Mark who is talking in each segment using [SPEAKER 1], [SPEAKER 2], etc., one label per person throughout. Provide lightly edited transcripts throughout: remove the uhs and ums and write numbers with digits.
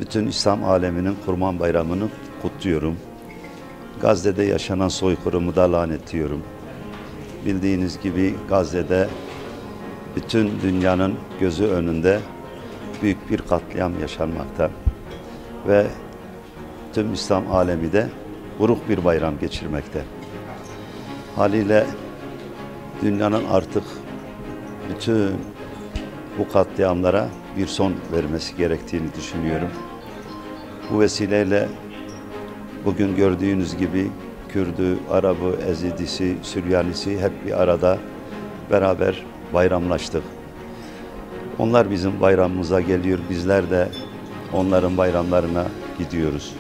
[SPEAKER 1] bütün İslam aleminin Kurban Bayramı'nı kutluyorum. Gazze'de yaşanan soykırımı da lanetliyorum. Bildiğiniz gibi Gazze'de bütün dünyanın gözü önünde büyük bir katliam yaşanmakta. Ve tüm İslam alemi de buruk bir bayram geçirmekte. Haliyle dünyanın artık bütün bu katliamlara bir son vermesi gerektiğini düşünüyorum. Bu vesileyle bugün gördüğünüz gibi Kürdü, Arabı, Ezidisi, Süryanisi hep bir arada beraber bayramlaştık. Onlar bizim bayramımıza geliyor, bizler de onların bayramlarına gidiyoruz.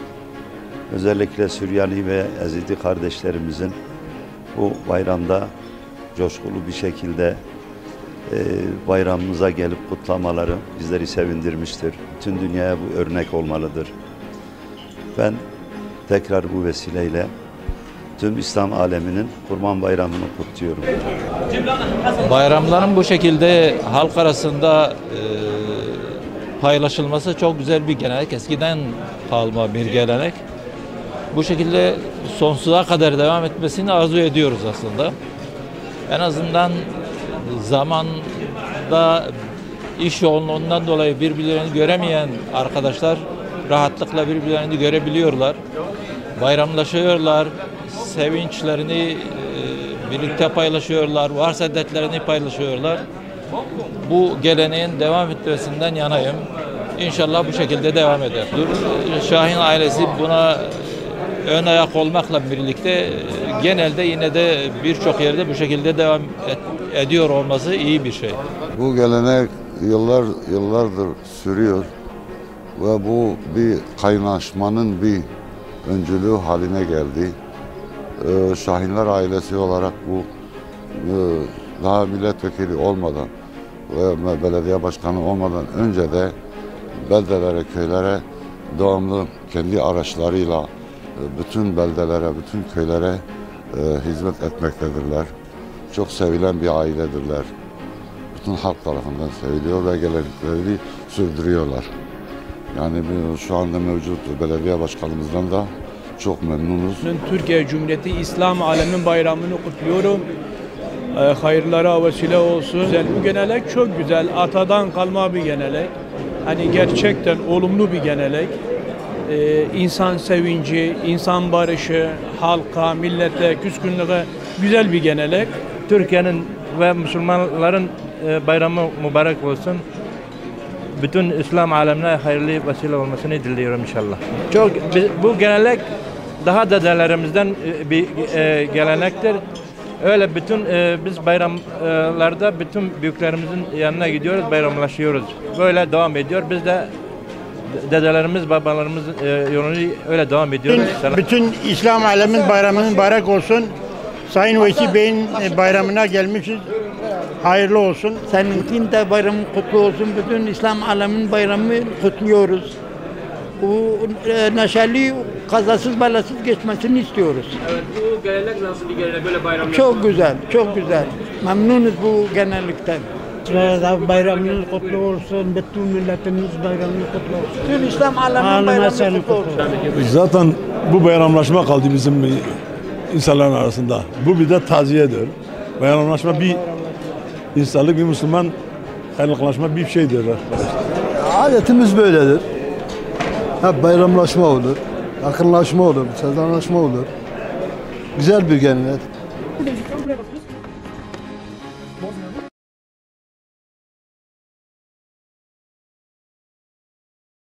[SPEAKER 1] Özellikle Süryani ve Ezidi kardeşlerimizin bu bayramda coşkulu bir şekilde bayramımıza gelip kutlamaları bizleri sevindirmiştir. Bütün dünyaya bu örnek olmalıdır. Ben tekrar bu vesileyle tüm İslam aleminin Kurban Bayramı'nı kutluyorum.
[SPEAKER 2] Bayramların bu şekilde halk arasında paylaşılması çok güzel bir gelenek. Eskiden kalma bir gelenek. Bu şekilde sonsuza kadar devam etmesini arzu ediyoruz aslında. En azından zamanda iş yoğunluğundan dolayı birbirlerini göremeyen arkadaşlar rahatlıkla birbirlerini görebiliyorlar. Bayramlaşıyorlar, sevinçlerini birlikte paylaşıyorlar, varsa dertlerini paylaşıyorlar. Bu geleneğin devam etmesinden yanayım. İnşallah bu şekilde devam eder. Şahin ailesi buna ön ayak olmakla birlikte genelde yine de birçok yerde bu şekilde devam ediyor olması iyi bir şey.
[SPEAKER 3] Bu gelenek yıllardır sürüyor ve bu bir kaynaşmanın bir öncülüğü haline geldi. Şahinler ailesi olarak bu daha milletvekili olmadan ve belediye başkanı olmadan önce de beldelere, köylere devamlı kendi araçlarıyla bütün beldelere, bütün köylere hizmet etmektedirler. Çok sevilen bir ailedirler. Bütün halk tarafından seviliyor ve geleneklerini sürdürüyorlar. Yani şu anda mevcut belediye başkanımızdan da çok memnunuz.
[SPEAKER 4] Türkiye Cumhuriyeti İslam aleminin bayramını kutluyorum. Hayırlara vesile olsun. Bu gelenek çok güzel. Atadan kalma bir gelenek. Hani gerçekten olumlu bir gelenek. İnsan sevinci, insan barışı, halka, millete, küskünlüğe güzel bir gelenek.
[SPEAKER 5] Türkiye'nin ve Müslümanların bayramı mübarek olsun. Bütün İslam alemine hayırlı vesile olmasını diliyorum inşallah. Bu gelenek daha dedelerimizden bir gelenektir. Öyle bütün biz bayramlarda bütün büyüklerimizin yanına gidiyoruz, bayramlaşıyoruz. Böyle devam ediyor. Biz de dedelerimiz, babalarımız yolunu öyle devam ediyoruz.
[SPEAKER 6] Bütün İslam aleminin bayramının mübarek olsun. Sayın Vekil Bey'in bayramına gelmişiz. Hayırlı olsun.
[SPEAKER 7] Seninkin de bayramın kutlu olsun. Bütün İslam aleminin bayramını kutluyoruz. Bu neşeli, kazasız belasız geçmesini istiyoruz.
[SPEAKER 8] Evet, bu gelenek nasıl bir gelenek? Böyle bayramlar?
[SPEAKER 7] Çok güzel, çok güzel. Memnunuz bu genellikten.
[SPEAKER 9] Bayramınız kutlu olsun. Bütün milletimiz bayramını kutlu olsun.
[SPEAKER 7] Bütün İslam aleminin bayramını kutlu olsun.
[SPEAKER 10] Zaten bu bayramlaşma kaldı bizim insanların arasında. Bu bir de taziyedir. Bayramlaşma bir insanlık, bir Müslüman hayırlıklaşma bir şeydir.
[SPEAKER 11] Adetimiz böyledir. Hep bayramlaşma olur, yakınlaşma olur, sezonlaşma olur. Güzel bir gelenek.